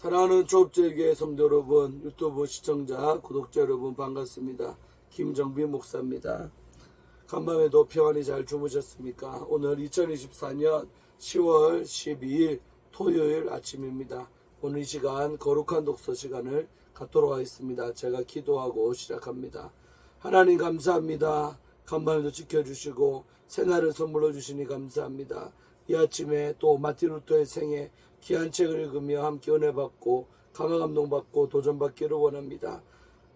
사랑하는 초업제교회 성도 여러분, 유튜브 시청자, 구독자 여러분 반갑습니다. 김정빈 목사입니다. 간밤에도 평안히 잘 주무셨습니까? 오늘 2024년 10월 12일 토요일 아침입니다. 오늘 이 시간 거룩한 독서 시간을 갖도록 하겠습니다. 제가 기도하고 시작합니다. 하나님 감사합니다. 간밤에도 지켜주시고 새날을 선물로 주시니 감사합니다. 이 아침에 또 마틴 루터의 생애 귀한 책을 읽으며 함께 은혜 받고 감화 감동받고 도전받기를 원합니다.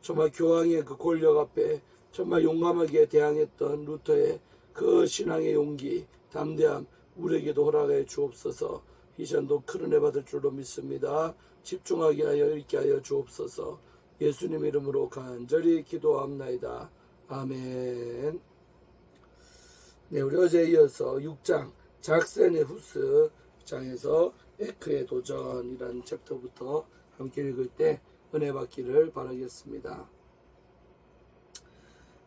정말 교황의 그 권력 앞에 정말 용감하게 대항했던 루터의 그 신앙의 용기, 담대함 우리에게도 허락해 주옵소서. 이 시간도 큰 은혜 받을 줄로 믿습니다. 집중하게 하여 읽게 하여 주옵소서. 예수님 이름으로 간절히 기도합나이다. 아멘. 네, 우리 어제에 이어서 6장 작센의 후스 장에서 에크의 도전이라는 챕터부터 함께 읽을 때 은혜 받기를 바라겠습니다.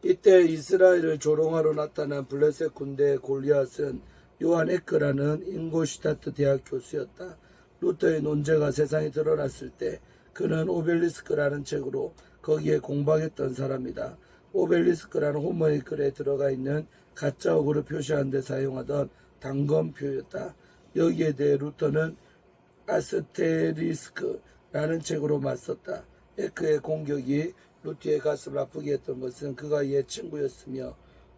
이때 이스라엘을 조롱하러 나타난 블레셋 군대 골리앗은 요한 에크라는 잉골슈타트 대학 교수였다. 루터의 논제가 세상에 드러났을 때 그는 오벨리스크라는 책으로 거기에 공방했던 사람이다. 오벨리스크라는 호머의 글에 들어가 있는 가짜 어구를 표시하는 데 사용하던 단검표였다. 여기에 대해 루터는 아스테리스크라는 책으로 맞섰다. 에크의 공격이 루터의 가슴을 아프게 했던 것은 그가 옛 친구였으며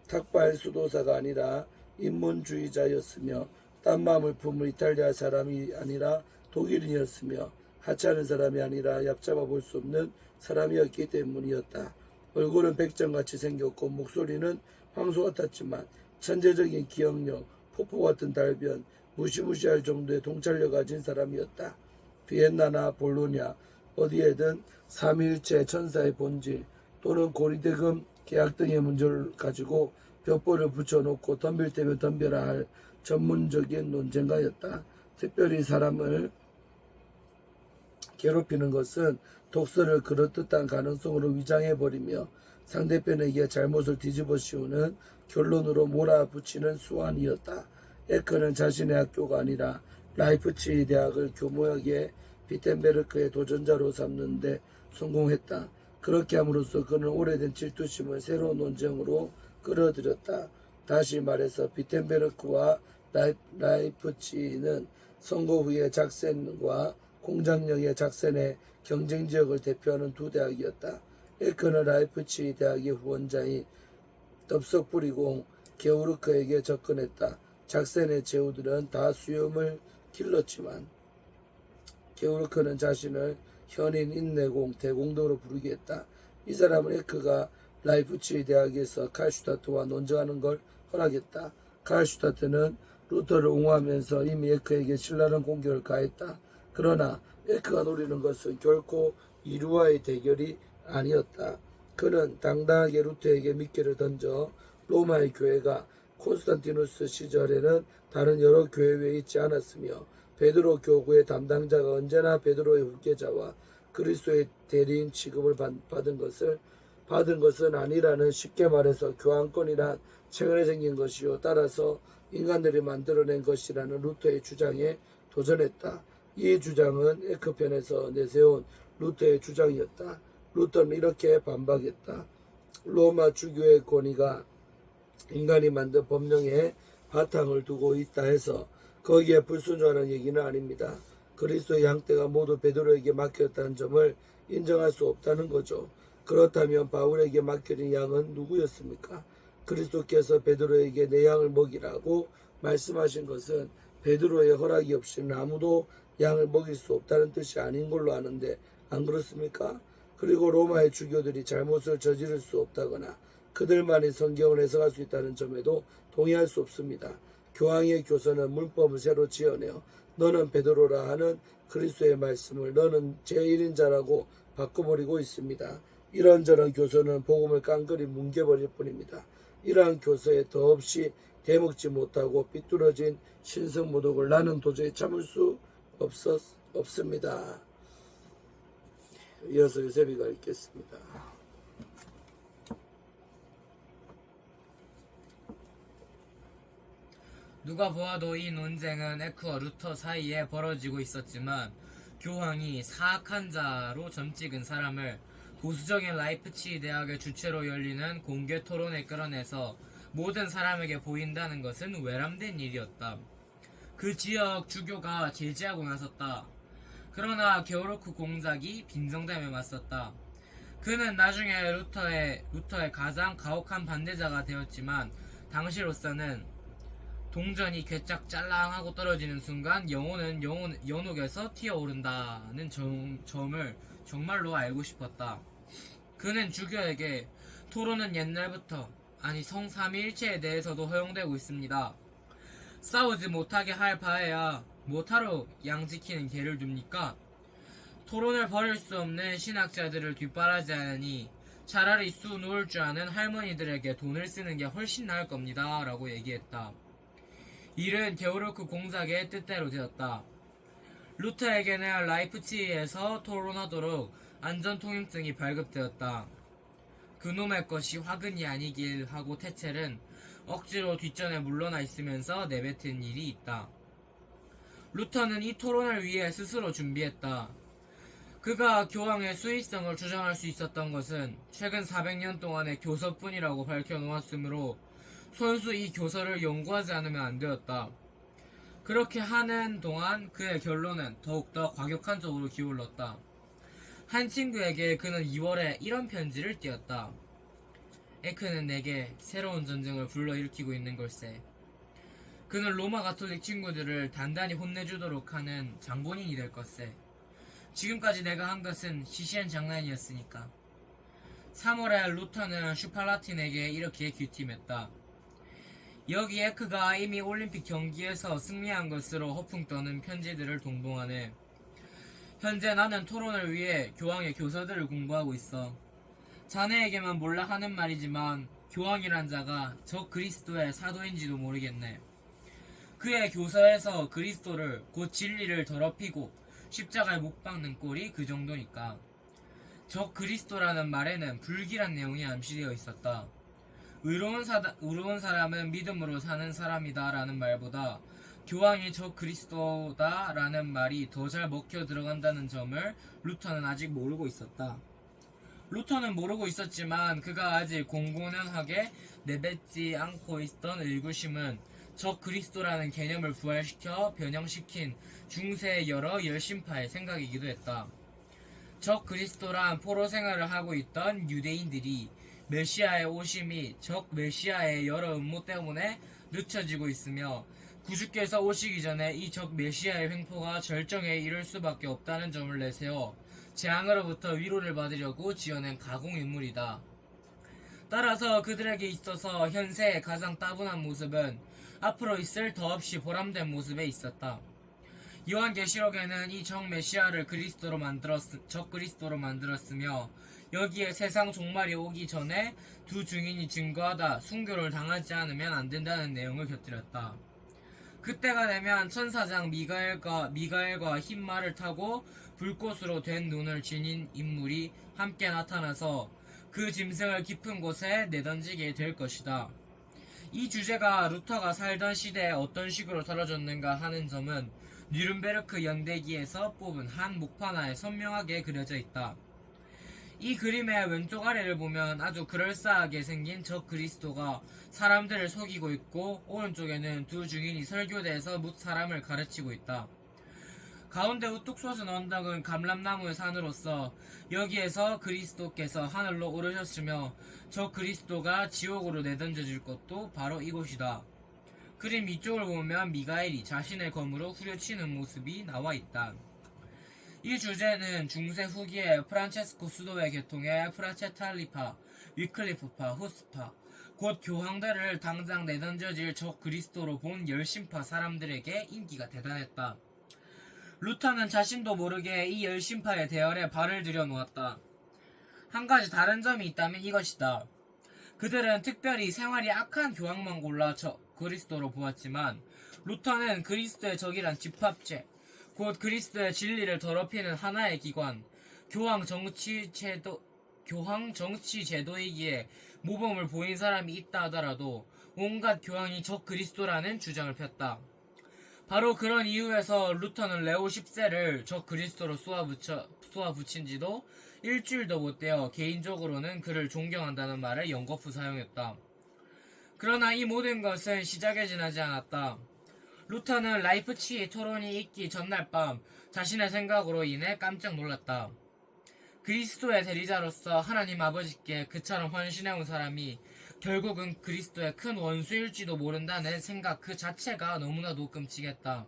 탁발 수도사가 아니라 인문주의자였으며 딴 마음을 품은 이탈리아 사람이 아니라 독일인이었으며 하찮은 사람이 아니라 얕잡아 볼 수 없는 사람이었기 때문이었다. 얼굴은 백정같이 생겼고 목소리는 황소 같았지만 천재적인 기억력, 폭포 같은 달변, 무시무시할 정도의 통찰력 가진 사람이었다. 비엔나나 볼로냐 어디에든 삼위일체 천사의 본질 또는 고리대금 계약 등의 문제를 가지고 벽보를 붙여놓고 덤빌 때면 덤벼라 할 전문적인 논쟁가였다. 특별히 사람을 괴롭히는 것은 독서를 그럴듯한 가능성으로 위장해버리며 상대편에게 잘못을 뒤집어 씌우는 결론으로 몰아붙이는 수완이었다. 에크는 자신의 학교가 아니라 라이프치히 대학을 교묘하게 비텐베르크의 도전자로 삼는데 성공했다. 그렇게 함으로써 그는 오래된 질투심을 새로운 논쟁으로 끌어들였다. 다시 말해서 비텐베르크와 라이프치히는 선거 후에 작센과 공장역의 작센의 경쟁지역을 대표하는 두 대학이었다. 에크는 라이프치히 대학의 후원자인 덥석부리공 게오르크에게 접근했다. 작센의 제후들은 다 수염을 길렀지만 게오르크는 자신을 현인 인내공 대공 등으로 부르게 했다. 이 사람은 에크가 라이프치히 대학에서 칼슈타트와 논쟁하는 걸 허락했다. 칼슈타트는 루터를 옹호하면서 이미 에크에게 신랄한 공격을 가했다. 그러나 에크가 노리는 것은 결코 이루와의 대결이 아니었다. 그는 당당하게 루터에게 미끼를 던져 로마의 교회가 콘스탄티누스 시절에는 다른 여러 교회 외에 있지 않았으며 베드로 교구의 담당자가 언제나 베드로의 후계자와 그리스도의 대리인 취급을 받은 것은 아니라는, 쉽게 말해서 교황권이란 최근에 생긴 것이요 따라서 인간들이 만들어낸 것이라는 루터의 주장에 도전했다. 이 주장은 에크 편에서 내세운 루터의 주장이었다. 루터는 이렇게 반박했다. 로마 주교의 권위가 인간이 만든 법령에 바탕을 두고 있다 해서 거기에 불순종하는 얘기는 아닙니다. 그리스도의 양떼가 모두 베드로에게 맡겼다는 점을 인정할 수 없다는 거죠. 그렇다면 바울에게 맡겨진 양은 누구였습니까? 그리스도께서 베드로에게 내 양을 먹이라고 말씀하신 것은 베드로의 허락이 없이는 아무도 양을 먹일 수 없다는 뜻이 아닌 걸로 아는데 안 그렇습니까? 그리고 로마의 주교들이 잘못을 저지를 수 없다거나 그들만이 성경을 해석할 수 있다는 점에도 동의할 수 없습니다. 교황의 교서는 문법을 새로 지어내어 너는 베드로라 하는 그리스도의 말씀을 너는 제1인자라고 바꿔버리고 있습니다. 이런저런 교서는 복음을 깡그리 뭉개버릴 뿐입니다. 이러한 교서에 더없이 대먹지 못하고 삐뚤어진 신성모독을 나는 도저히 참을 수 없습니다. 이어서 요셉이가 읽겠습니다. 누가 보아도 이 논쟁은 에크와 루터 사이에 벌어지고 있었지만 교황이 사악한 자로 점찍은 사람을 보수적인 라이프치히 대학의 주최로 열리는 공개 토론에 끌어내서 모든 사람에게 보인다는 것은 외람된 일이었다. 그 지역 주교가 제지하고 나섰다. 그러나 게오르크 공작이 빈정담에 맞섰다. 그는 나중에 루터의 가장 가혹한 반대자가 되었지만 당시로서는 동전이 괴짝 짤랑하고 떨어지는 순간 영혼은 연옥에서 튀어오른다는 점을 정말로 알고 싶었다. 그는 주교에게 토론은 옛날부터, 아니 성삼위일체에 대해서도 허용되고 있습니다. 싸우지 못하게 할 바에야 못하러 양지키는 개를 둡니까? 토론을 벌일 수 없는 신학자들을 뒷바라지하니 차라리 수 놓을 줄 아는 할머니들에게 돈을 쓰는 게 훨씬 나을 겁니다. 라고 얘기했다. 일은 게오르크 공작의 뜻대로 되었다. 루터에게는 라이프치히에서 토론하도록 안전통행증이 발급되었다. 그놈의 것이 화근이 아니길 하고 테첼은 억지로 뒷전에 물러나 있으면서 내뱉은 일이 있다. 루터는 이 토론을 위해 스스로 준비했다. 그가 교황의 수위성을 주장할 수 있었던 것은 최근 400년 동안의 교서뿐이라고 밝혀놓았으므로 손수 이 교서를 연구하지 않으면 안 되었다. 그렇게 하는 동안 그의 결론은 더욱더 과격한 쪽으로 기울었다. 한 친구에게 그는 2월에 이런 편지를 띄었다. 에크는 내게 새로운 전쟁을 불러일으키고 있는 걸세. 그는 로마 가톨릭 친구들을 단단히 혼내주도록 하는 장본인이 될 것세. 지금까지 내가 한 것은 시시한 장난이었으니까. 3월에 루터는 슈팔라틴에게 이렇게 귀띔했다. 여기에 그가 이미 올림픽 경기에서 승리한 것으로 허풍 떠는 편지들을 동봉하네. 현재 나는 토론을 위해 교황의 교서들을 공부하고 있어. 자네에게만 몰라 하는 말이지만 교황이란 자가 저 그리스도의 사도인지도 모르겠네. 그의 교서에서 그리스도를 곧 진리를 더럽히고 십자가에 못 박는 꼴이 그 정도니까. 저 그리스도라는 말에는 불길한 내용이 암시되어 있었다. 의로운 사람은 믿음으로 사는 사람이다 라는 말보다 교황이 저 그리스도다 라는 말이 더 잘 먹혀 들어간다는 점을 루터는 아직 모르고 있었다. 루터는 모르고 있었지만 그가 아직 공공연하게 내뱉지 않고 있던 의구심은 저 그리스도라는 개념을 부활시켜 변형시킨 중세의 여러 열심파의 생각이기도 했다. 적 그리스도란 포로 생활을 하고 있던 유대인들이 메시아의 오심이 적 메시아의 여러 음모 때문에 늦춰지고 있으며 구주께서 오시기 전에 이 적 메시아의 횡포가 절정에 이를 수밖에 없다는 점을 내세워 재앙으로부터 위로를 받으려고 지어낸 가공인물이다. 따라서 그들에게 있어서 현세의 가장 따분한 모습은 앞으로 있을 더없이 보람된 모습에 있었다. 요한계시록에는 이 적 메시아를 적 그리스도로 만들었으며 여기에 세상 종말이 오기 전에 두 증인이 증거하다 순교를 당하지 않으면 안 된다는 내용을 곁들였다. 그때가 되면 천사장 미가엘과 흰 말을 타고 불꽃으로 된 눈을 지닌 인물이 함께 나타나서 그 짐승을 깊은 곳에 내던지게 될 것이다. 이 주제가 루터가 살던 시대에 어떤 식으로 다뤄졌는가 하는 점은 뉘른베르크 연대기에서 뽑은 한 목판화에 선명하게 그려져 있다. 이 그림의 왼쪽 아래를 보면 아주 그럴싸하게 생긴 적 그리스도가 사람들을 속이고 있고 오른쪽에는 두 증인이 설교대에서 뭇 사람을 가르치고 있다. 가운데 우뚝 솟은 언덕은 감람나무의 산으로서 여기에서 그리스도께서 하늘로 오르셨으며 저 그리스도가 지옥으로 내던져질 것도 바로 이곳이다. 그림 위쪽을 보면 미가엘이 자신의 검으로 후려치는 모습이 나와 있다. 이 주제는 중세 후기에 프란체스코 수도의 계통의 프라체탈리파, 위클리프파, 후스파, 곧 교황들을 당장 내던져질 적 그리스도로 본 열심파 사람들에게 인기가 대단했다. 루터는 자신도 모르게 이 열심파의 대열에 발을 들여놓았다. 한 가지 다른 점이 있다면 이것이다. 그들은 특별히 생활이 악한 교황만 골라 적 그리스도로 보았지만 루터는 그리스도의 적이란 집합체, 곧 그리스도의 진리를 더럽히는 하나의 기관, 교황 정치 제도이기에 모범을 보인 사람이 있다 하더라도 온갖 교황이 적 그리스도라는 주장을 폈다. 바로 그런 이유에서 루터는 레오 10세를 적 그리스도로 쏘아붙인 지도 일주일도 못 되어 개인적으로는 그를 존경한다는 말을 연거푸 사용했다. 그러나 이 모든 것은 시작에 지나지 않았다. 루터는 라이프치히 토론이 있기 전날 밤 자신의 생각으로 인해 깜짝 놀랐다. 그리스도의 대리자로서 하나님 아버지께 그처럼 헌신해온 사람이 결국은 그리스도의 큰 원수일지도 모른다는 생각 그 자체가 너무나도 끔찍했다.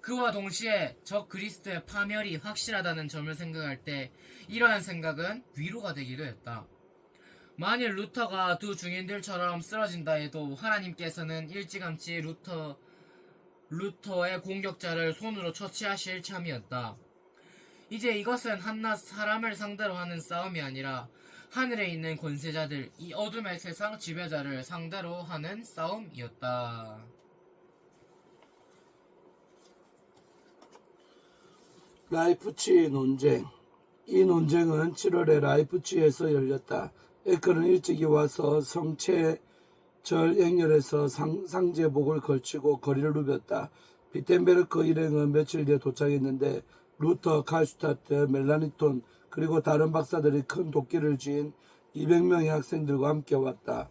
그와 동시에 저 그리스도의 파멸이 확실하다는 점을 생각할 때 이러한 생각은 위로가 되기도 했다. 만일 루터가 두 중인들처럼 쓰러진다 해도 하나님께서는 일찌감치 루터의 공격자를 손으로 처치하실 참이었다. 이제 이것은 한낱 사람을 상대로 하는 싸움이 아니라 하늘에 있는 권세자들, 이 어둠의 세상 지배자를 상대로 하는 싸움이었다. 라이프치히 논쟁. 이 논쟁은 7월에 라이프치히에서 열렸다. 에크는 일찍이 와서 성체절 행렬에서 상제복을 걸치고 거리를 누볐다. 비텐베르크 일행은 며칠 뒤에 도착했는데 루터, 칼슈타트, 멜라니톤 그리고 다른 박사들이 큰 도끼를 쥔 200명의 학생들과 함께 왔다.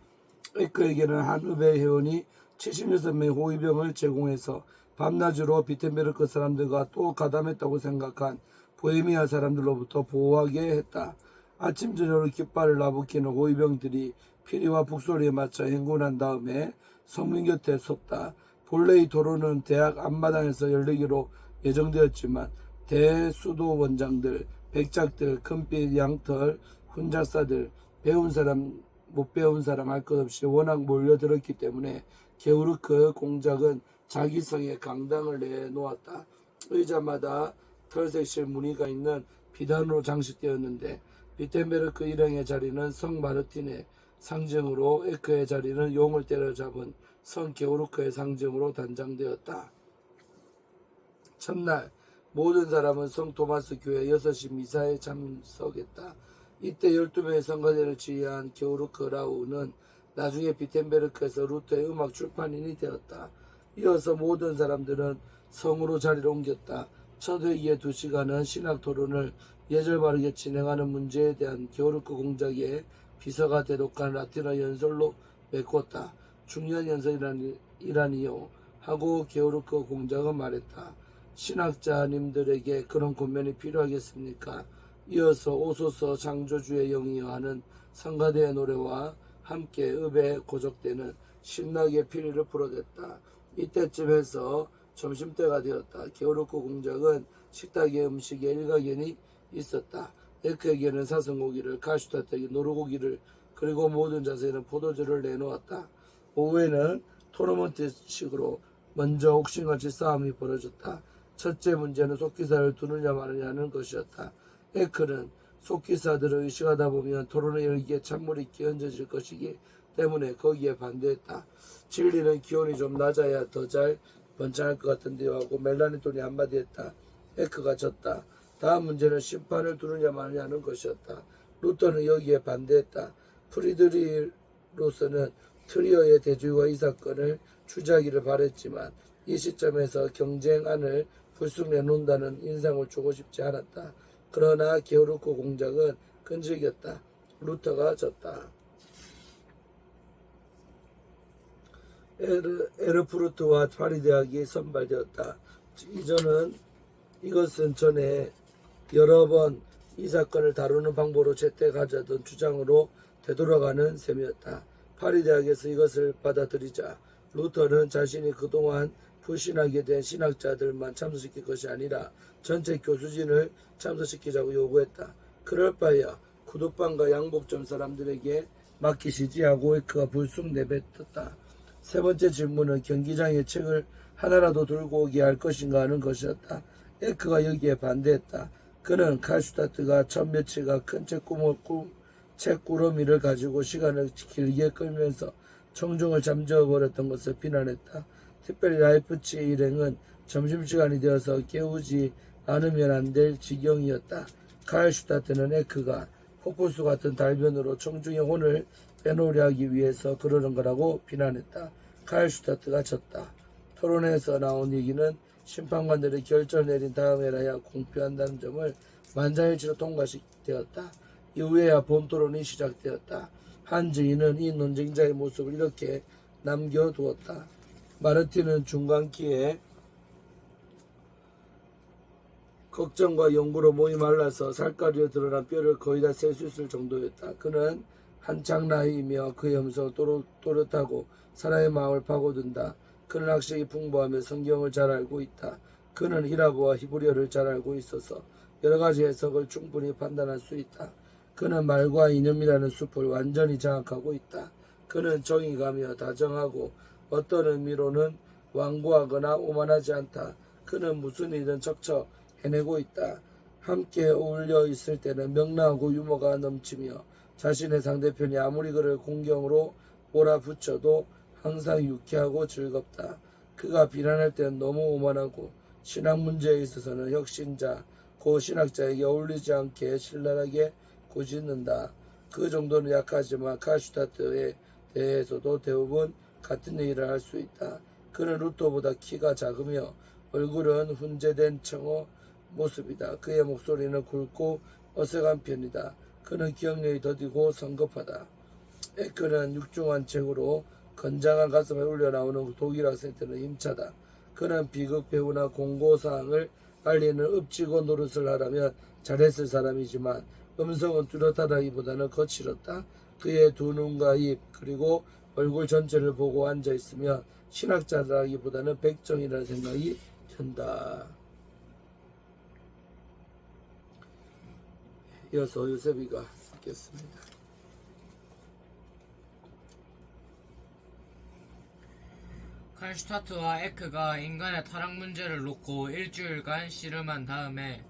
에크에게는 한 의회 회원이 76명의 호위병을 제공해서 밤낮으로 비텐베르크 사람들과 또 가담했다고 생각한 보헤미아 사람들로부터 보호하게 했다. 아침 저녁으로 깃발을 나부키는 호위병들이 피리와 북소리에 맞춰 행군한 다음에 성문 곁에 섰다. 본래 이 토론은 대학 앞마당에서 열리기로 예정되었지만 대수도 원장들, 백작들, 큰빛 양털, 훈작사들, 배운 사람, 못 배운 사람 할 것 없이 워낙 몰려들었기 때문에 게오르크 공작은 자기 성에 강당을 내놓았다. 의자마다 털색실 무늬가 있는 비단으로 장식되었는데 비텐베르크 일행의 자리는 성 마르틴의 상징으로 에크의 자리는 용을 때려잡은 성 게오르크의 상징으로 단장되었다. 첫날 모든 사람은 성 토마스 교회 6시 미사에 참석했다. 이때 12명의 성가대를 지휘한 게오르크 라우는 나중에 비텐베르크에서 루터의 음악 출판인이 되었다. 이어서 모든 사람들은 성으로 자리를 옮겼다. 첫 회의의 2시간은 신학 토론을 예절 바르게 진행하는 문제에 대한 게오르크 공작의 비서가 대독한 라틴어 연설로 메꿨다. 중요한 연설이라니요 하고 게오르크 공작은 말했다. 신학자님들에게 그런 권면이 필요하겠습니까? 이어서 오소서 창조주의 영이여 하는 성가대의 노래와 함께 읍에 고적되는 신나게 피리를 불어댔다. 이때쯤 해서 점심때가 되었다. 게오르크 공작은 식탁에 음식에 일가견이 있었다. 에크에게는 사슴고기를, 칼슈타트에게 노루고기를, 그리고 모든 자세에는 포도주를 내놓았다. 오후에는 토너먼트식으로 먼저 옥신같이 싸움이 벌어졌다. 첫째 문제는 속기사를 두느냐 마느냐는 것이었다. 에크는 속기사들을 의식하다 보면 토론의 열기에 찬물이 끼얹어질 것이기 때문에 거기에 반대했다. 진리는 기온이 좀 낮아야 더 잘 번창할 것 같은데요 하고 멜라니톤이 한마디 했다. 에크가 졌다. 다음 문제는 심판을 두느냐 마느냐는 것이었다. 루터는 여기에 반대했다. 프리드리로서는 트리어의 대주와 이 사건을 추지하기를 바랬지만 이 시점에서 경쟁안을 불쑥 내놓는다는 인상을 주고 싶지 않았다. 그러나 게오르크 공작은 끈질겼다. 루터가 졌다. 에르푸르트와 파리 대학이 선발되었다. 이것은 전에 여러 번 이 사건을 다루는 방법으로 채택하자던 주장으로 되돌아가는 셈이었다. 파리 대학에서 이것을 받아들이자 루터는 자신이 그동안 불신하게 된 신학자들만 참석시킬 것이 아니라 전체 교수진을 참석시키자고 요구했다. 그럴 바에야 구두방과 양복점 사람들에게 맡기시지 하고 에크가 불쑥 내뱉었다. 세 번째 질문은 경기장에 책을 하나라도 들고 오게 할 것인가 하는 것이었다. 에크가 여기에 반대했다. 그는 칼슈타트가 첫 며칠가 큰 책구러미를 가지고 시간을 길게 끌면서 청중을 잠재워버렸던 것을 비난했다. 특별히 라이프치 일행은 점심시간이 되어서 깨우지 않으면 안 될 지경이었다. 칼슈타트는 에크가 폭포수 같은 달변으로 청중의 혼을 빼놓으려 하기 위해서 그러는 거라고 비난했다. 칼슈타트가 졌다. 토론에서 나온 얘기는 심판관들이 결정을 내린 다음에라야 공표한다는 점을 만장일치로 통과되었다. 이후에야 본 토론이 시작되었다. 한 증인은 이 논쟁자의 모습을 이렇게 남겨두었다. 마르틴은 중간기에 걱정과 연구로 몸이 말라서 살가리로 드러난 뼈를 거의 다 셀 수 있을 정도였다. 그는 한창 나이이며 그의 음성은 또렷하고 사람의 마음을 파고든다. 그는 학식이 풍부하며 성경을 잘 알고 있다. 그는 히라보와 히브리어를 잘 알고 있어서 여러 가지 해석을 충분히 판단할 수 있다. 그는 말과 이념이라는 숲을 완전히 장악하고 있다. 그는 정의가며 다정하고 어떤 의미로는 완고하거나 오만하지 않다. 그는 무슨 일이든 척척 해내고 있다. 함께 어울려 있을 때는 명랑하고 유머가 넘치며 자신의 상대편이 아무리 그를 공경으로 몰아붙여도 항상 유쾌하고 즐겁다. 그가 비난할 때는 너무 오만하고 신학 문제에 있어서는 혁신자, 고신학자에게 어울리지 않게 신랄하게 꾸짖는다. 그 정도는 약하지만 칼슈타트에 대해서도 대부분 같은 얘기를 할 수 있다. 그는 루터보다 키가 작으며 얼굴은 훈제된 청어 모습이다. 그의 목소리는 굵고 어색한 편이다. 그는 기억력이 더디고 성급하다. 에크는 육중한 책으로 건장한 가슴에 울려나오는 독일 학생 때는 힘차다. 그는 비극 배우나 공고사항을 알리는 읍지고 노릇을 하라면 잘했을 사람이지만 음성은 뚜렷하다기보다는 거칠었다. 그의 두 눈과 입 그리고 얼굴 전체를 보고 앉아있으면 신학자라기보다는 백정이라는 생각이 든다. 이어서 요셉이가 읽겠습니다. 칼슈타트와 에크가 인간의 타락 문제를 놓고 일주일간 씨름한 다음에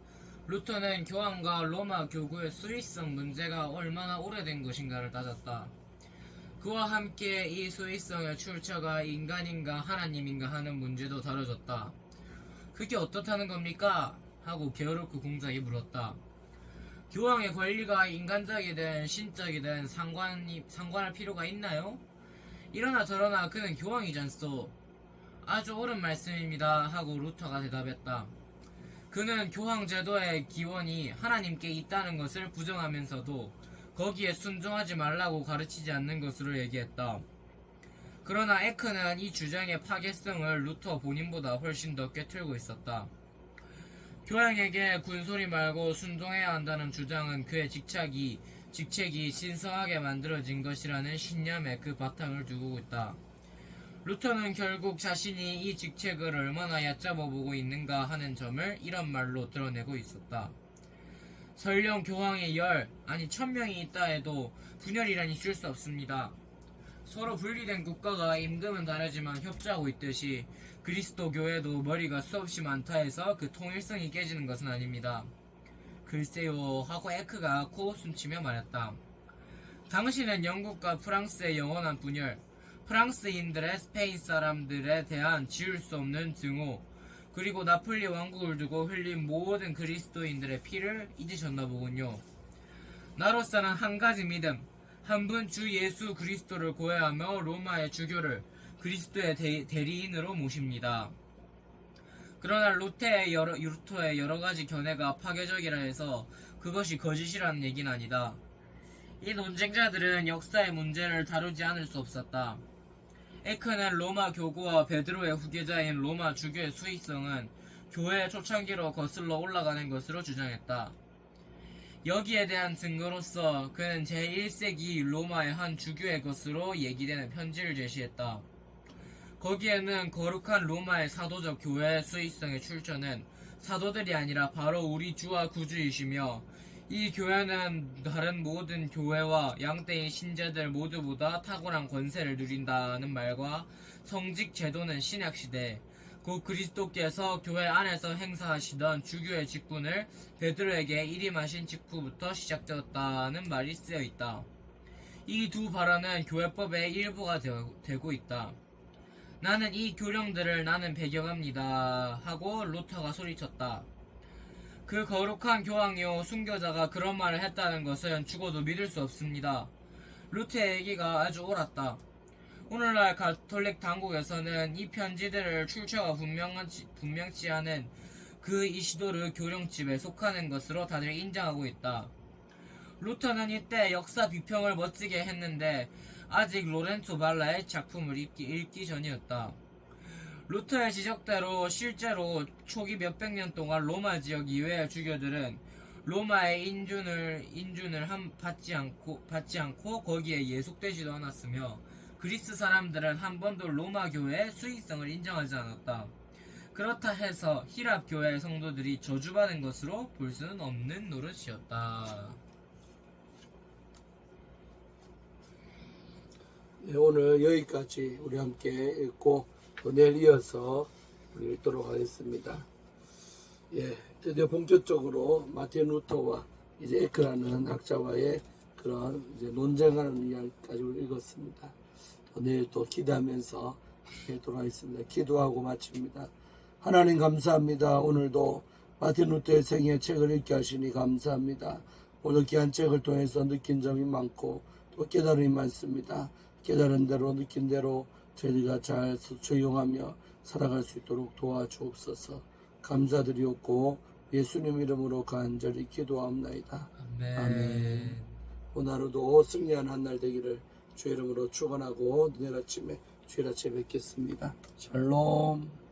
루터는 교황과 로마 교구의 수위성 문제가 얼마나 오래된 것인가를 따졌다. 그와 함께 이 수위성의 출처가 인간인가 하나님인가 하는 문제도 다뤄졌다. 그게 어떻다는 겁니까? 하고 게으르고 공작이 물었다. 교황의 권리가 인간적이든 신적이든 상관할 필요가 있나요? 이러나 저러나 그는 교황이잖소. 아주 옳은 말씀입니다. 하고 루터가 대답했다. 그는 교황 제도의 기원이 하나님께 있다는 것을 부정하면서도 거기에 순종하지 말라고 가르치지 않는 것으로 얘기했다. 그러나 에크는 이 주장의 파괴성을 루터 본인보다 훨씬 더 꿰뚫고 있었다. 교황에게 군소리 말고 순종해야 한다는 주장은 그의 직책이 신성하게 만들어진 것이라는 신념에 그 바탕을 두고 있다. 루터는 결국 자신이 이 직책을 얼마나 얕잡아 보고 있는가 하는 점을 이런 말로 드러내고 있었다. 설령 교황이 1000명이 있다 해도 분열이란 있을 수 없습니다. 서로 분리된 국가가 임금은 다르지만 협조하고 있듯이 그리스도 교회도 머리가 수없이 많다 해서 그 통일성이 깨지는 것은 아닙니다. 글쎄요 하고 에크가 코웃음치며 말했다. 당신은 영국과 프랑스의 영원한 분열, 프랑스인들의 스페인 사람들에 대한 지울 수 없는 증오, 그리고 나폴리 왕국을 두고 흘린 모든 그리스도인들의 피를 잊으셨나 보군요. 나로서는 한 가지 믿음, 한 분 주 예수 그리스도를 고해하며 로마의 주교를 그리스도의 대리인으로 모십니다. 그러나 루터의 여러 가지 견해가 파괴적이라 해서 그것이 거짓이라는 얘기는 아니다. 이 논쟁자들은 역사의 문제를 다루지 않을 수 없었다. 에크는 로마 교구와 베드로의 후계자인 로마 주교의 수익성은 교회의 초창기로 거슬러 올라가는 것으로 주장했다. 여기에 대한 증거로서 그는 제1세기 로마의 한 주교의 것으로 얘기되는 편지를 제시했다. 거기에는 거룩한 로마의 사도적 교회의 수익성의 출처는 사도들이 아니라 바로 우리 주와 구주이시며 이 교회는 다른 모든 교회와 양떼인 신자들 모두보다 탁월한 권세를 누린다는 말과 성직 제도는 신약시대 곧 그리스도께서 교회 안에서 행사하시던 주교의 직분을 베드로에게 일임하신 직후부터 시작되었다는 말이 쓰여있다. 이 두 발언은 교회법의 일부가 되고 있다. 나는 이 교령들을 나는 배경합니다 하고 루터가 소리쳤다. 그 거룩한 교황이요 순교자가 그런 말을 했다는 것은 죽어도 믿을 수 없습니다. 루터의 얘기가 아주 옳았다. 오늘날 가톨릭 당국에서는 이 편지들을 출처가 분명치 않은 그 이시도르 교령집에 속하는 것으로 다들 인정하고 있다. 루터는 이때 역사 비평을 멋지게 했는데 아직 로렌토 발라의 작품을 읽기 전이었다. 루터의 지적대로 실제로 초기 몇백 년 동안 로마 지역 이외의 주교들은 로마의 인준을 받지 않고 거기에 예속되지도 않았으며 그리스 사람들은 한 번도 로마 교회의 수익성을 인정하지 않았다. 그렇다 해서 히랍 교회 성도들이 저주받은 것으로 볼 수는 없는 노릇이었다. 네, 오늘 여기까지 우리 함께 읽고 또 내일 이어서 우리 읽도록 하겠습니다. 예, 드디어 본격적으로 마틴 루터와 이제 에크라는 학자와의 그런 이제 논쟁하는 이야기까지 읽었습니다. 또 내일 또 기대하면서 읽도록 하겠습니다. 기도하고 마칩니다. 하나님 감사합니다. 오늘도 마틴 루터의 생애 책을 읽게 하시니 감사합니다. 오늘 귀한 책을 통해서 느낀 점이 많고 또 깨달음이 많습니다. 깨달은 대로 느낀 대로 저희가 잘 적용하며 살아갈 수 있도록 도와주옵소서. 감사드리옵고 예수님 이름으로 간절히 기도하옵나이다. 아멘. 오늘 하루도 승리한 한 날 되기를 주의 이름으로 축원하고 내일 아침에 뵙겠습니다. 샬롬.